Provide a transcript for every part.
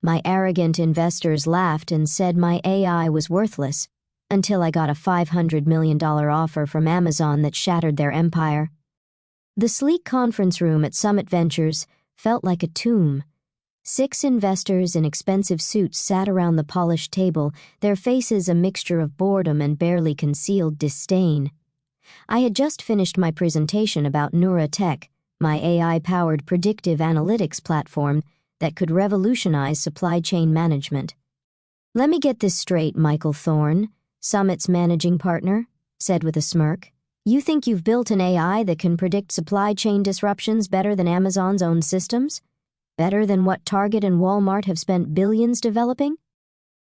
My arrogant investors laughed and said my AI was worthless, until I got a $500 million offer from Amazon that shattered their empire. The sleek conference room at Summit Ventures felt like a tomb. 6 investors in expensive suits sat around the polished table, their faces a mixture of boredom and barely concealed disdain. I had just finished my presentation about Neuratech, my AI-powered predictive analytics platform that could revolutionize supply chain management. "Let me get this straight, Michael Thorne," Summit's managing partner said with a smirk. "You think you've built an AI that can predict supply chain disruptions better than Amazon's own systems? Better than what Target and Walmart have spent billions developing?"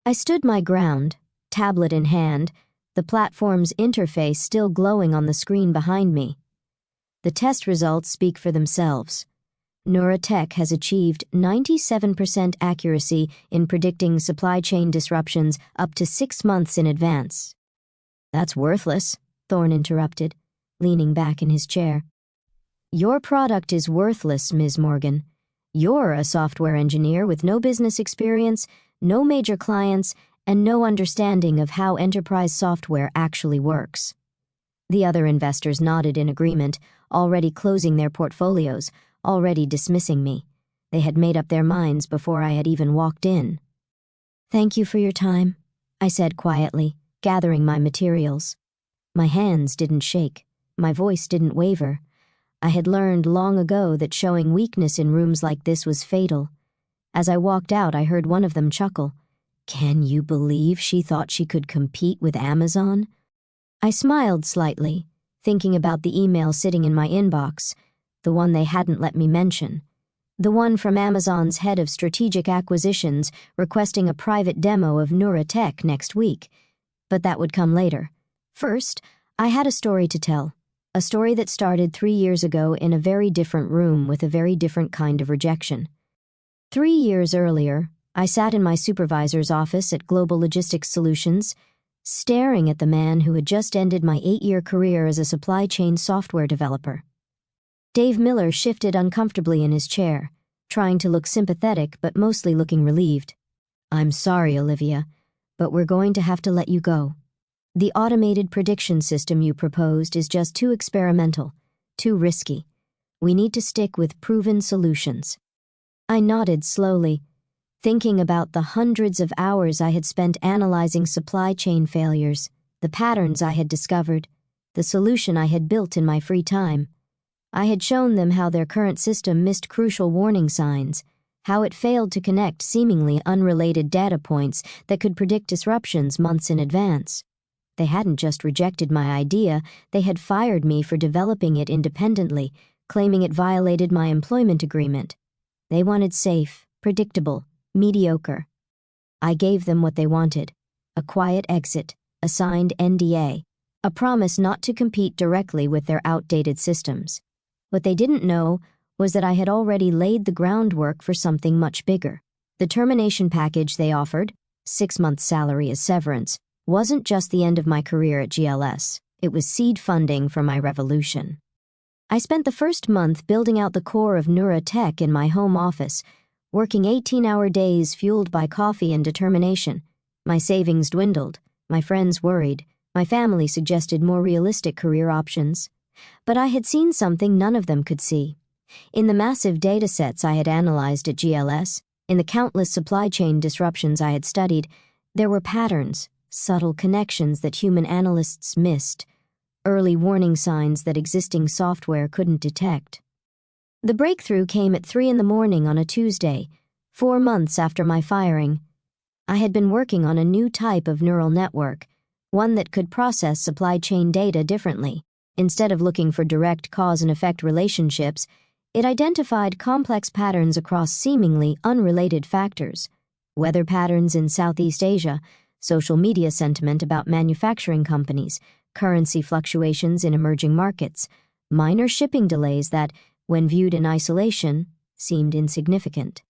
I stood my ground, tablet in hand, the platform's interface still glowing on the screen behind me. The test results speak for themselves. Neuratech has achieved 97% accuracy in predicting supply chain disruptions up to 6 months in advance. "That's worthless," Thorne interrupted, leaning back in his chair. "Your product is worthless, Ms. Morgan. You're a software engineer with no business experience, no major clients, and no understanding of how enterprise software actually works." The other investors nodded in agreement, already closing their portfolios, already dismissing me. They had made up their minds before I had even walked in. "Thank you for your time," I said quietly, gathering my materials. My hands didn't shake. My voice didn't waver. I had learned long ago that showing weakness in rooms like this was fatal. As I walked out, I heard one of them chuckle. "Can you believe she thought she could compete with Amazon?" I smiled slightly, thinking about the email sitting in my inbox, the one they hadn't let me mention. The one from Amazon's head of strategic acquisitions requesting a private demo of Neuratech next week. But that would come later. First, I had a story to tell. A story that started 3 years ago in a very different room with a very different kind of rejection. 3 years earlier, I sat in my supervisor's office at Global Logistics Solutions, staring at the man who had just ended my 8-year career as a supply chain software developer. Dave Miller shifted uncomfortably in his chair, trying to look sympathetic but mostly looking relieved. "I'm sorry, Olivia, but we're going to have to let you go. The automated prediction system you proposed is just too experimental, too risky. We need to stick with proven solutions." I nodded slowly, thinking about the hundreds of hours I had spent analyzing supply chain failures, the patterns I had discovered, the solution I had built in my free time. I had shown them how their current system missed crucial warning signs, how it failed to connect seemingly unrelated data points that could predict disruptions months in advance. They hadn't just rejected my idea, they had fired me for developing it independently, claiming it violated my employment agreement. They wanted safe, predictable, mediocre. I gave them what they wanted: a quiet exit, a signed NDA, a promise not to compete directly with their outdated systems. What they didn't know was that I had already laid the groundwork for something much bigger. The termination package they offered, 6 months' salary as severance, wasn't just the end of my career at GLS. It was seed funding for my revolution. I spent the first month building out the core of Neuratech in my home office, working 18-hour days fueled by coffee and determination. My savings dwindled, my friends worried, my family suggested more realistic career options. But I had seen something none of them could see. In the massive data sets I had analyzed at GLS, in the countless supply chain disruptions I had studied, there were patterns, subtle connections that human analysts missed, early warning signs that existing software couldn't detect. The breakthrough came at 3 a.m. on a Tuesday, 4 months after my firing. I had been working on a new type of neural network, one that could process supply chain data differently. Instead of looking for direct cause and effect relationships, it identified complex patterns across seemingly unrelated factors: weather patterns in Southeast Asia, social media sentiment about manufacturing companies, currency fluctuations in emerging markets, minor shipping delays that, when viewed in isolation, seemed insignificant.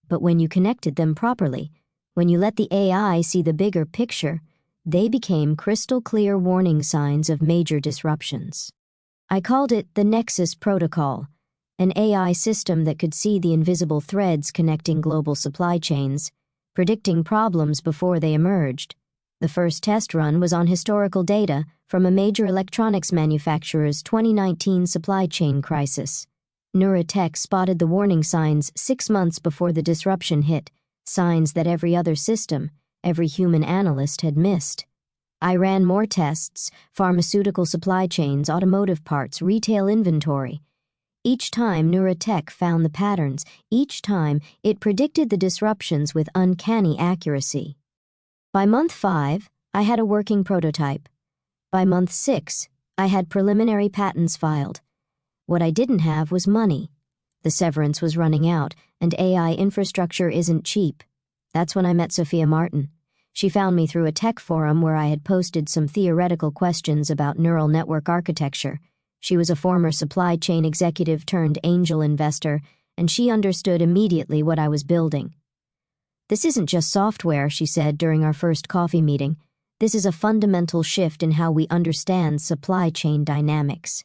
But when you connected them properly, when you let the AI see the bigger picture, they became crystal-clear warning signs of major disruptions. I called it the Nexus Protocol, an AI system that could see the invisible threads connecting global supply chains, predicting problems before they emerged. The first test run was on historical data from a major electronics manufacturer's 2019 supply chain crisis. Neuratech spotted the warning signs 6 months before the disruption hit, signs that every other system, every human analyst had missed. I ran more tests: pharmaceutical supply chains, automotive parts, retail inventory. Each time Neuratech found the patterns, each time it predicted the disruptions with uncanny accuracy. By month 5, I had a working prototype. By month 6, I had preliminary patents filed. What I didn't have was money. The severance was running out, and AI infrastructure isn't cheap. That's when I met Sophia Martin. She found me through a tech forum where I had posted some theoretical questions about neural network architecture. She was a former supply chain executive turned angel investor, and she understood immediately what I was building. "This isn't just software," she said during our first coffee meeting. "This is a fundamental shift in how we understand supply chain dynamics."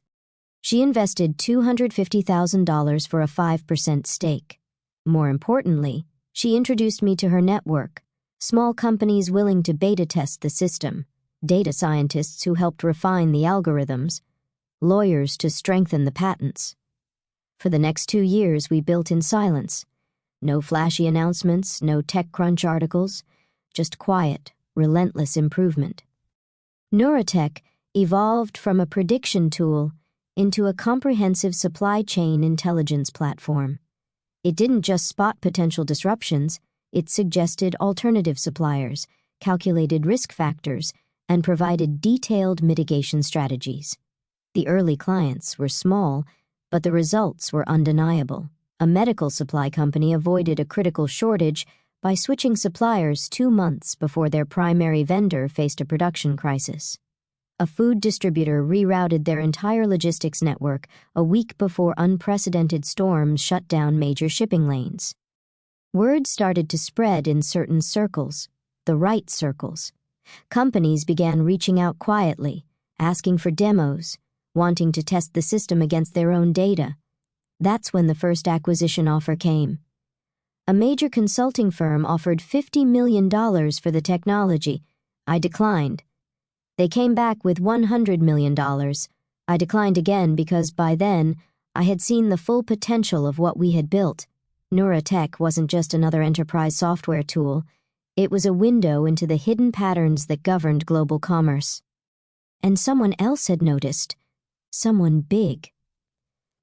She invested $250,000 for a 5% stake. More importantly, she introduced me to her network, small companies willing to beta test the system, data scientists who helped refine the algorithms, lawyers to strengthen the patents. For the next 2 years, we built in silence. No flashy announcements, no TechCrunch articles, just quiet, relentless improvement. Neuratech evolved from a prediction tool into a comprehensive supply chain intelligence platform. It didn't just spot potential disruptions, it suggested alternative suppliers, calculated risk factors, and provided detailed mitigation strategies. The early clients were small, but the results were undeniable. A medical supply company avoided a critical shortage by switching suppliers 2 months before their primary vendor faced a production crisis. A food distributor rerouted their entire logistics network a week before unprecedented storms shut down major shipping lanes. Word started to spread in certain circles, the right circles. Companies began reaching out quietly, asking for demos, wanting to test the system against their own data. That's when the first acquisition offer came. A major consulting firm offered $50 million for the technology. I declined. They came back with $100 million. I declined again because by then, I had seen the full potential of what we had built. Neuratech wasn't just another enterprise software tool. It was a window into the hidden patterns that governed global commerce. And someone else had noticed. Someone big.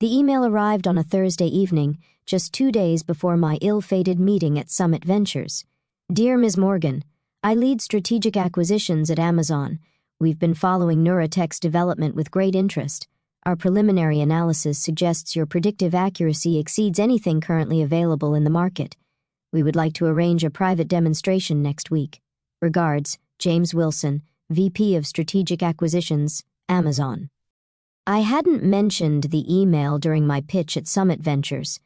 The email arrived on a Thursday evening, just 2 days before my ill-fated meeting at Summit Ventures. "Dear Ms. Morgan, I lead strategic acquisitions at Amazon. We've been following Neuratech's development with great interest. Our preliminary analysis suggests your predictive accuracy exceeds anything currently available in the market. We would like to arrange a private demonstration next week. Regards, James Wilson, VP of Strategic Acquisitions, Amazon." I hadn't mentioned the email during my pitch at Summit Ventures.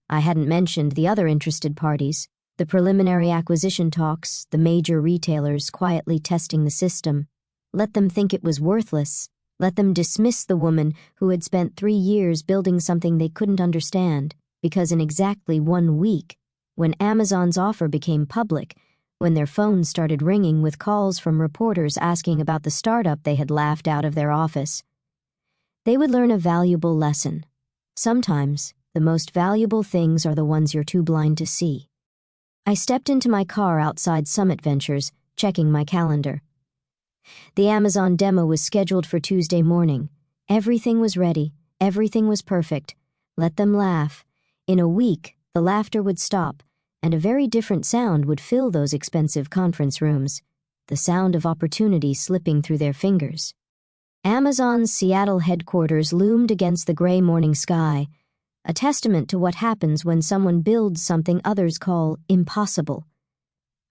I hadn't mentioned the other interested parties, the preliminary acquisition talks, the major retailers quietly testing the system. Let them think it was worthless. Let them dismiss the woman who had spent 3 years building something they couldn't understand, because in exactly 1 week, when Amazon's offer became public, when their phones started ringing with calls from reporters asking about the startup they had laughed out of their office, they would learn a valuable lesson. Sometimes, the most valuable things are the ones you're too blind to see. I stepped into my car outside Summit Ventures, checking my calendar. The Amazon demo was scheduled for Tuesday morning. Everything was ready. Everything was perfect. Let them laugh. In a week, the laughter would stop, and a very different sound would fill those expensive conference rooms, the sound of opportunity slipping through their fingers. Amazon's Seattle headquarters loomed against the gray morning sky, a testament to what happens when someone builds something others call impossible.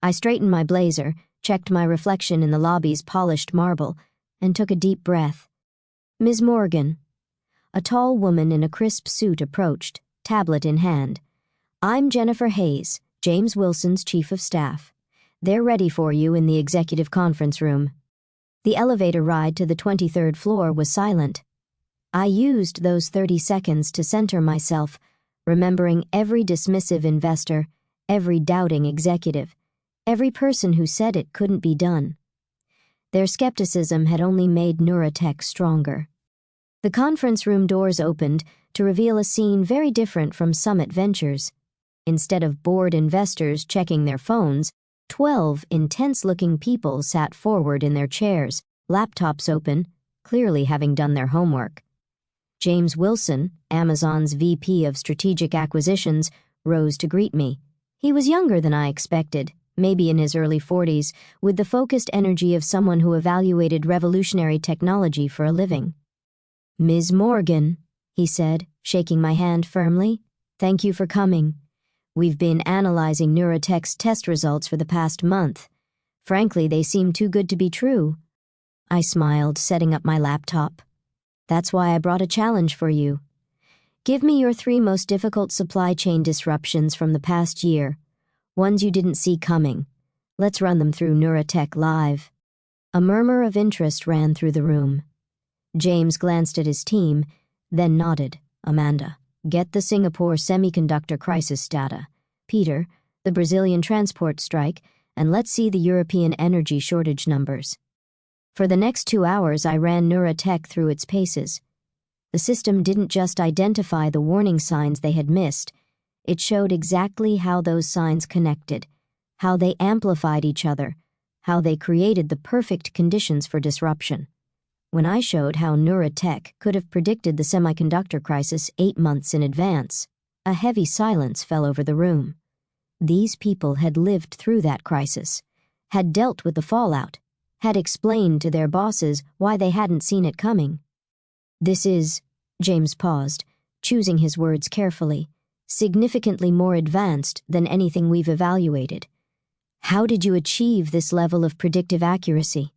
I straightened my blazer, checked my reflection in the lobby's polished marble, and took a deep breath. "Ms. Morgan." A tall woman in a crisp suit approached, tablet in hand. "I'm Jennifer Hayes, James Wilson's chief of staff. They're ready for you in the executive conference room." The elevator ride to the 23rd floor was silent. I used those 30 seconds to center myself, remembering every dismissive investor, every doubting executive, every person who said it couldn't be done. Their skepticism had only made Neurotech stronger. The conference room doors opened to reveal a scene very different from Summit Ventures. Instead of bored investors checking their phones, 12 intense-looking people sat forward in their chairs, laptops open, clearly having done their homework. James Wilson, Amazon's VP of Strategic Acquisitions, rose to greet me. He was younger than I expected, maybe in his early 40s, with the focused energy of someone who evaluated revolutionary technology for a living. "Ms. Morgan," he said, shaking my hand firmly, "thank you for coming. We've been analyzing Neurotech's test results for the past month. Frankly, they seem too good to be true." I smiled, setting up my laptop. "That's why I brought a challenge for you. Give me your 3 most difficult supply chain disruptions from the past year, ones you didn't see coming. Let's run them through Neurotech Live." A murmur of interest ran through the room. James glanced at his team, then nodded. "Amanda, get the Singapore semiconductor crisis data. Peter, the Brazilian transport strike, and let's see the European energy shortage numbers." For the next 2 hours, I ran Neurotech through its paces. The system didn't just identify the warning signs they had missed. It showed exactly how those signs connected, how they amplified each other, how they created the perfect conditions for disruption. When I showed how Neurotech could have predicted the semiconductor crisis 8 months in advance, a heavy silence fell over the room. These people had lived through that crisis, had dealt with the fallout, had explained to their bosses why they hadn't seen it coming. "This is," James paused, choosing his words carefully, "significantly more advanced than anything we've evaluated. How did you achieve this level of predictive accuracy?"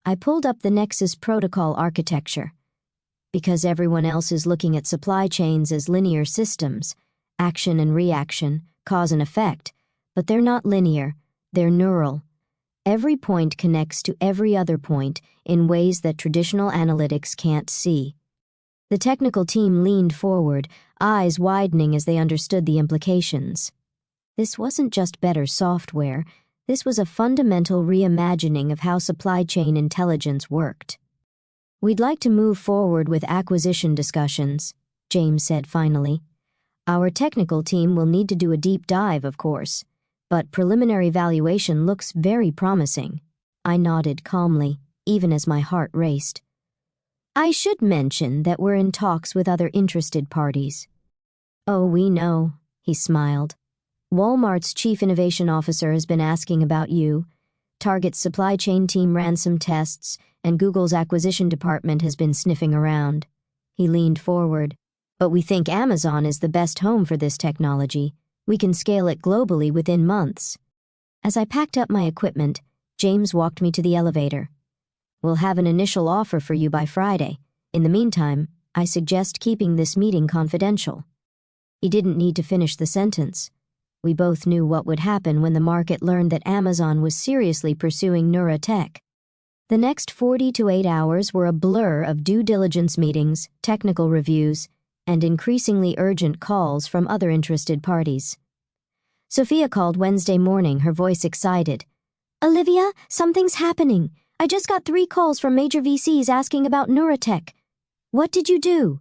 I pulled up the Nexus protocol architecture. Because everyone else is looking at supply chains as linear systems, action and reaction, cause and effect, but they're not linear, they're neural. Every point connects to every other point in ways that traditional analytics can't see. The technical team leaned forward, eyes widening as they understood the implications. This wasn't just better software. This was a fundamental reimagining of how supply chain intelligence worked. "We'd like to move forward with acquisition discussions," James said finally. "Our technical team will need to do a deep dive, of course, but preliminary valuation looks very promising." I nodded calmly, even as my heart raced. "I should mention that we're in talks with other interested parties." "Oh, we know," he smiled. "Walmart's chief innovation officer has been asking about you. Target's supply chain team ran some tests, and Google's acquisition department has been sniffing around." He leaned forward. "But we think Amazon is the best home for this technology. We can scale it globally within months." As I packed up my equipment, James walked me to the elevator. "We'll have an initial offer for you by Friday. In the meantime, I suggest keeping this meeting confidential." He didn't need to finish the sentence. We both knew what would happen when the market learned that Amazon was seriously pursuing Neurotech. The next 48 hours were a blur of due diligence meetings, technical reviews, and increasingly urgent calls from other interested parties. Sophia called Wednesday morning, her voice excited. "Olivia, something's happening. I just got 3 calls from major VCs asking about Neurotech. What did you do?"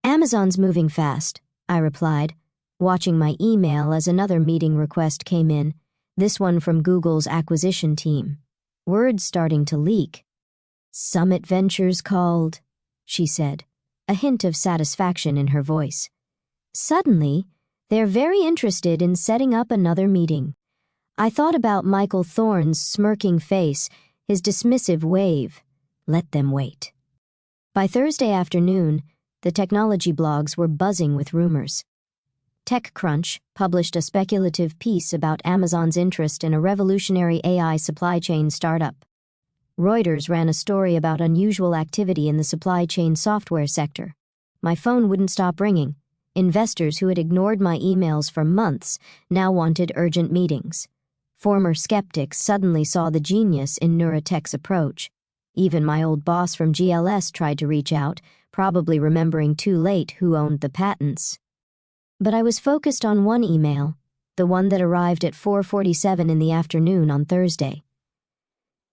"Amazon's moving fast," I replied, watching my email as another meeting request came in, this one from Google's acquisition team. Word's starting to leak. "Summit Ventures called," she said, a hint of satisfaction in her voice. "Suddenly, they're very interested in setting up another meeting." I thought about Michael Thorne's smirking face, his dismissive wave. Let them wait. By Thursday afternoon, the technology blogs were buzzing with rumors. TechCrunch published a speculative piece about Amazon's interest in a revolutionary AI supply chain startup. Reuters ran a story about unusual activity in the supply chain software sector. My phone wouldn't stop ringing. Investors who had ignored my emails for months now wanted urgent meetings. Former skeptics suddenly saw the genius in Neurotech's approach. Even my old boss from GLS tried to reach out, probably remembering too late who owned the patents. But I was focused on one email, the one that arrived at 4:47 in the afternoon on Thursday.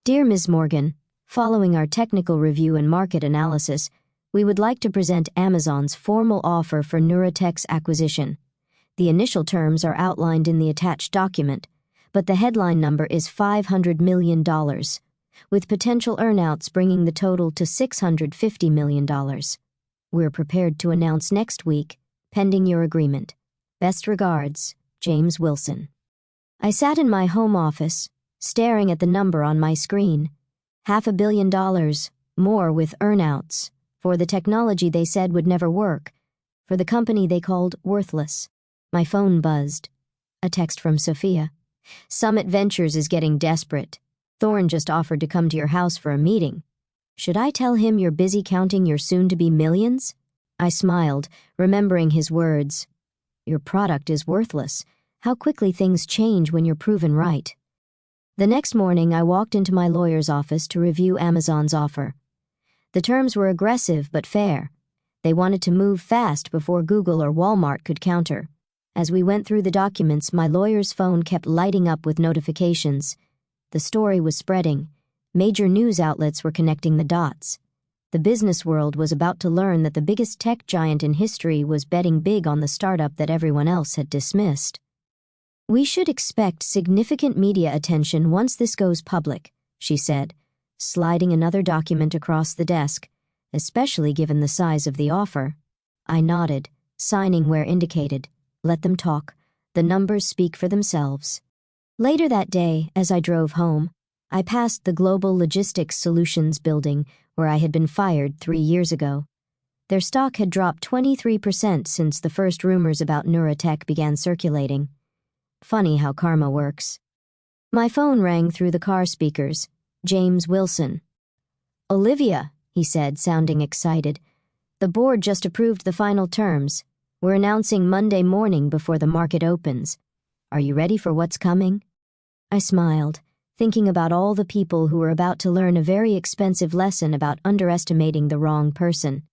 Dear Ms. Morgan, following our technical review and market analysis, we would like to present Amazon's formal offer for Neuratech's acquisition. The initial terms are outlined in the attached document, but the headline number is $500 million, with potential earnouts bringing the total to $650 million. We're prepared to announce next week, pending your agreement. Best regards, James Wilson. I sat in my home office, staring at the number on my screen. $500 million, more with earnouts, for the technology they said would never work, for the company they called worthless. My phone buzzed. A text from Sophia. Summit Ventures is getting desperate. Thorne just offered to come to your house for a meeting. Should I tell him you're busy counting your soon-to-be millions? I smiled, remembering his words. Your product is worthless. How quickly things change when you're proven right. The next morning, I walked into my lawyer's office to review Amazon's offer. The terms were aggressive but fair. They wanted to move fast before Google or Walmart could counter. As we went through the documents, my lawyer's phone kept lighting up with notifications. The story was spreading. Major news outlets were connecting the dots. The business world was about to learn that the biggest tech giant in history was betting big on the startup that everyone else had dismissed. We should expect significant media attention once this goes public, she said, sliding another document across the desk, especially given the size of the offer. I nodded, signing where indicated. Let them talk. The numbers speak for themselves. Later that day, as I drove home, I passed the Global Logistics Solutions building where I had been fired 3 years ago. Their stock had dropped 23% since the first rumors about Neuratech began circulating. Funny how karma works. My phone rang through the car speakers. James Wilson. Olivia, he said, sounding excited. The board just approved the final terms. We're announcing Monday morning before the market opens. Are you ready for what's coming? I smiled, thinking about all the people who were about to learn a very expensive lesson about underestimating the wrong person.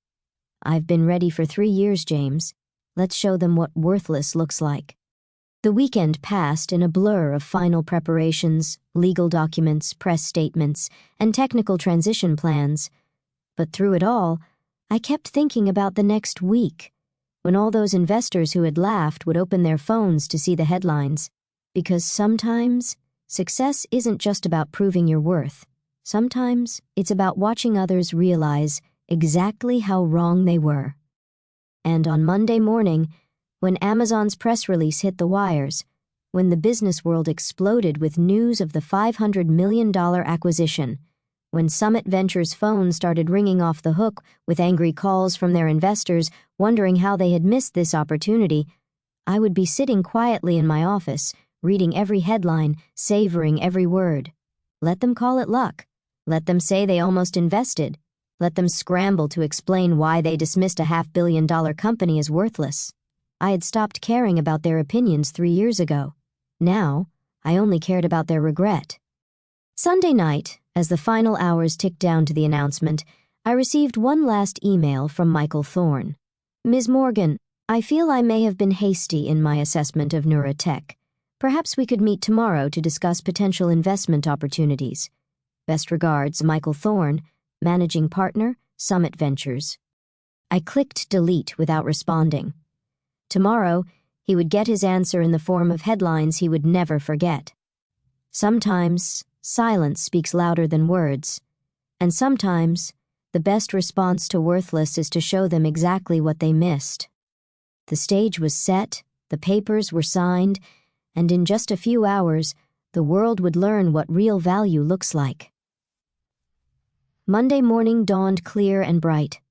I've been ready for 3 years, James. Let's show them what worthless looks like. The weekend passed in a blur of final preparations, legal documents, press statements, and technical transition plans. But through it all, I kept thinking about the next week, when all those investors who had laughed would open their phones to see the headlines. Because sometimes, success isn't just about proving your worth. Sometimes, it's about watching others realize exactly how wrong they were. And on Monday morning, when Amazon's press release hit the wires, when the business world exploded with news of the $500 million acquisition, when Summit Ventures' phone started ringing off the hook with angry calls from their investors wondering how they had missed this opportunity, I would be sitting quietly in my office, reading every headline, savoring every word. Let them call it luck. Let them say they almost invested. Let them scramble to explain why they dismissed a $500 million company as worthless. I had stopped caring about their opinions 3 years ago. Now, I only cared about their regret. Sunday night, as the final hours ticked down to the announcement, I received one last email from Michael Thorne. Ms. Morgan, I feel I may have been hasty in my assessment of Neuratech. Perhaps we could meet tomorrow to discuss potential investment opportunities. Best regards, Michael Thorne, Managing Partner, Summit Ventures. I clicked delete without responding. Tomorrow, he would get his answer in the form of headlines he would never forget. Sometimes, silence speaks louder than words. And sometimes, the best response to worthless is to show them exactly what they missed. The stage was set, the papers were signed, and in just a few hours, the world would learn what real value looks like. Monday morning dawned clear and bright.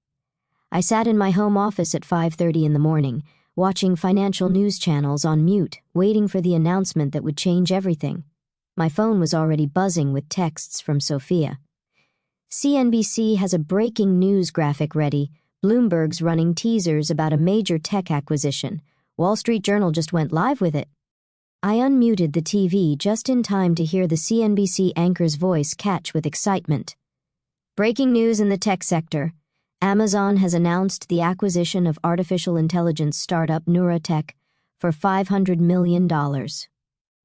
I sat in my home office at 5:30 in the morning, watching financial news channels on mute, waiting for the announcement that would change everything. My phone was already buzzing with texts from Sophia. CNBC has a breaking news graphic ready. Bloomberg's running teasers about a major tech acquisition. Wall Street Journal just went live with it. I unmuted the TV just in time to hear the CNBC anchor's voice catch with excitement. Breaking news in the tech sector. Amazon has announced the acquisition of artificial intelligence startup Neurotech for $500 million,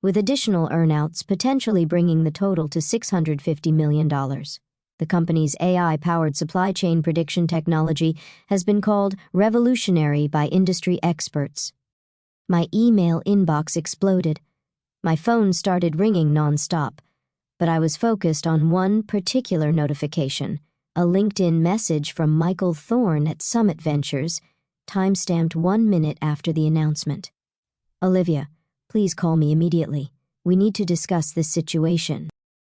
with additional earnouts potentially bringing the total to $650 million. The company's AI-powered supply chain prediction technology has been called revolutionary by industry experts. My email inbox exploded. My phone started ringing nonstop, but I was focused on one particular notification, a LinkedIn message from Michael Thorne at Summit Ventures, timestamped 1 minute after the announcement. "Olivia, please call me immediately. We need to discuss this situation."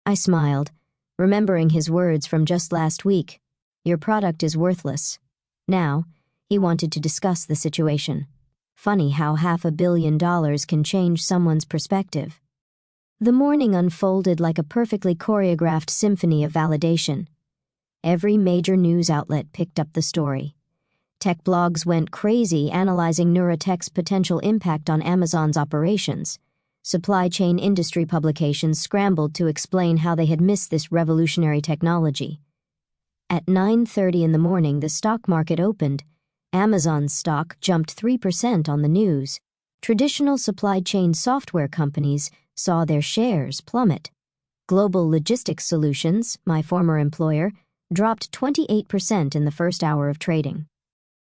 I smiled, remembering his words from just last week. "Your product is worthless." Now, he wanted to discuss the situation. Funny how $500 million can change someone's perspective. The morning unfolded like a perfectly choreographed symphony of validation. Every major news outlet picked up the story. Tech blogs went crazy analyzing Neurotech's potential impact on Amazon's operations. Supply chain industry publications scrambled to explain how they had missed this revolutionary technology. At 9:30 in the morning, the stock market opened. Amazon's stock jumped 3% on the news. Traditional supply chain software companies saw their shares plummet. Global Logistics Solutions, my former employer, dropped 28% in the first hour of trading.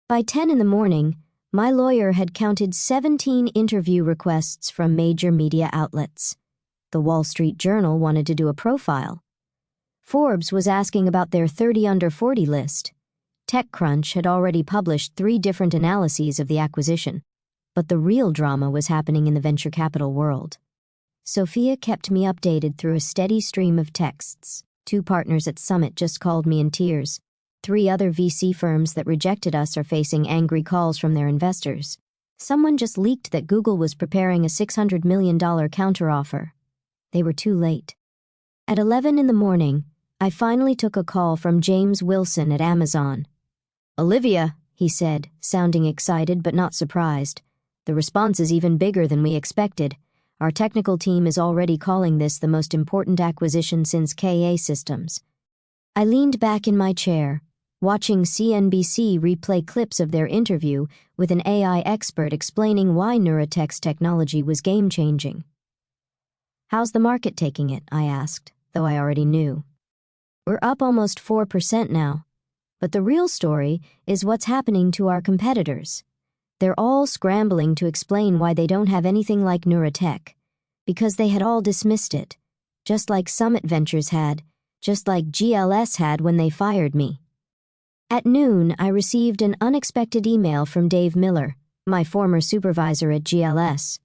By 10 in the morning, my lawyer had counted 17 interview requests from major media outlets. The Wall Street Journal wanted to do a profile. Forbes was asking about their 30 under 40 list. TechCrunch had already published 3 different analyses of the acquisition, but the real drama was happening in the venture capital world. Sophia kept me updated through a steady stream of texts. 2 partners at Summit just called me in tears. 3 other VC firms that rejected us are facing angry calls from their investors. Someone just leaked that Google was preparing a $600 million counteroffer. They were too late. At 11 in the morning, I finally took a call from James Wilson at Amazon. "Olivia," he said, sounding excited but not surprised. "The response is even bigger than we expected. Our technical team is already calling this the most important acquisition since KA Systems." I leaned back in my chair, watching CNBC replay clips of their interview with an AI expert explaining why Neurotech's technology was game-changing. "How's the market taking it?" I asked, though I already knew. "We're up almost 4% now. But the real story is what's happening to our competitors. They're all scrambling to explain why they don't have anything like Neurotech, because they had all dismissed it, just like Summit Ventures had, just like GLS had when they fired me." At noon, I received an unexpected email from Dave Miller, my former supervisor at GLS.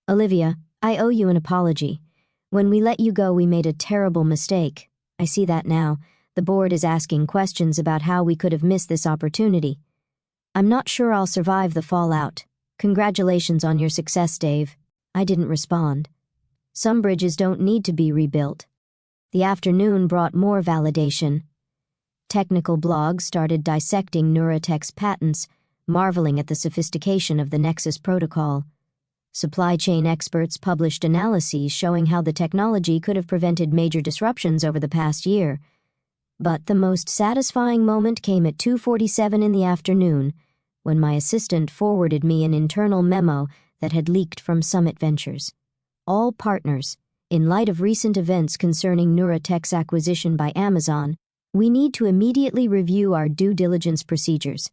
"Olivia, I owe you an apology. When we let you go, we made a terrible mistake. I see that now. The board is asking questions about how we could have missed this opportunity. I'm not sure I'll survive the fallout. Congratulations on your success, Dave." I didn't respond. Some bridges don't need to be rebuilt. The afternoon brought more validation. Technical blogs started dissecting Neurotech's patents, marveling at the sophistication of the Nexus protocol. Supply chain experts published analyses showing how the technology could have prevented major disruptions over the past year. But the most satisfying moment came at 2:47 in the afternoon, when my assistant forwarded me an internal memo that had leaked from Summit Ventures. "All partners, in light of recent events concerning Neurotech's acquisition by Amazon, we need to immediately review our due diligence procedures.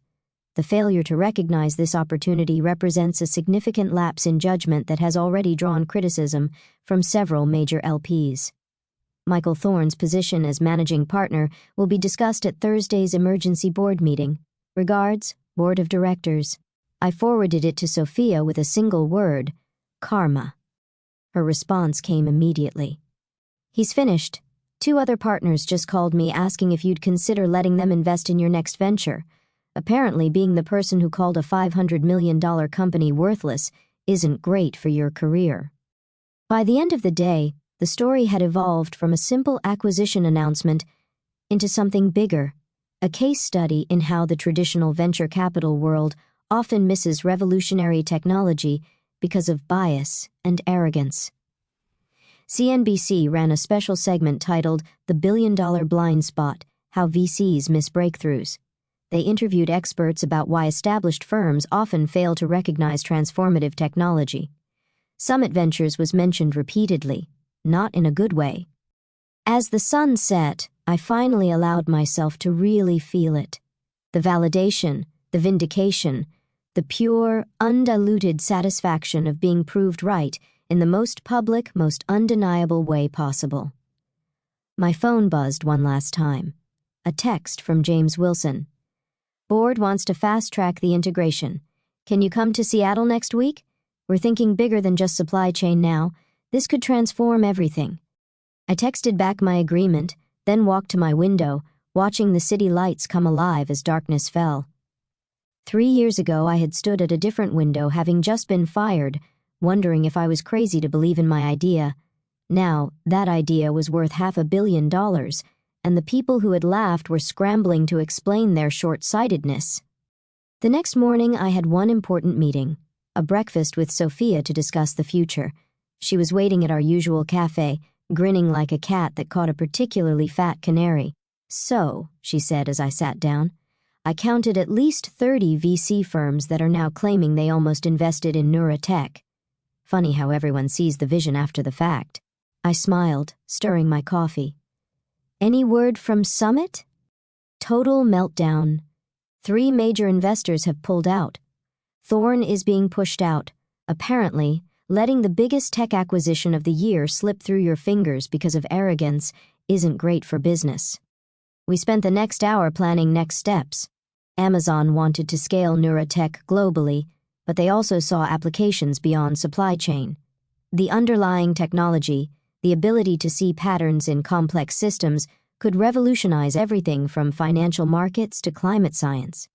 The failure to recognize this opportunity represents a significant lapse in judgment that has already drawn criticism from several major LPs. Michael Thorne's position as managing partner will be discussed at Thursday's emergency board meeting. Regards, Board of Directors." I forwarded it to Sophia with a single word: karma. Her response came immediately. "He's finished. 2 other partners just called me asking if you'd consider letting them invest in your next venture. Apparently, being the person who called a $500 million company worthless isn't great for your career." By the end of the day, the story had evolved from a simple acquisition announcement into something bigger, a case study in how the traditional venture capital world often misses revolutionary technology because of bias and arrogance. CNBC ran a special segment titled "The Billion-Dollar Blind Spot: How VCs Miss Breakthroughs." They interviewed experts about why established firms often fail to recognize transformative technology. Summit Ventures was mentioned repeatedly, not in a good way. As the sun set, I finally allowed myself to really feel it. The validation, the vindication, the pure, undiluted satisfaction of being proved right in the most public, most undeniable way possible. My phone buzzed one last time. A text from James Wilson. Board wants to fast-track the integration. Can you come to Seattle next week? We're thinking bigger than just supply chain now. This could transform everything. I texted back my agreement, then walked to my window, watching the city lights come alive as darkness fell. 3 years ago, I had stood at a different window, having just been fired, wondering if I was crazy to believe in my idea. Now, that idea was worth $500 million, and the people who had laughed were scrambling to explain their short-sightedness. The next morning, I had one important meeting, a breakfast with Sophia to discuss the future. She was waiting at our usual cafe, grinning like a cat that caught a particularly fat canary. So, she said as I sat down, I counted at least 30 VC firms that are now claiming they almost invested in neurotech. Funny how everyone sees the vision after the fact. I smiled, stirring my coffee. Any word from Summit? Total meltdown. 3 major investors have pulled out. Thorne is being pushed out. Apparently, letting the biggest tech acquisition of the year slip through your fingers because of arrogance isn't great for business. We spent the next hour planning next steps. Amazon wanted to scale neurotech globally, but they also saw applications beyond supply chain. The underlying technology, the ability to see patterns in complex systems, could revolutionize everything from financial markets to climate science.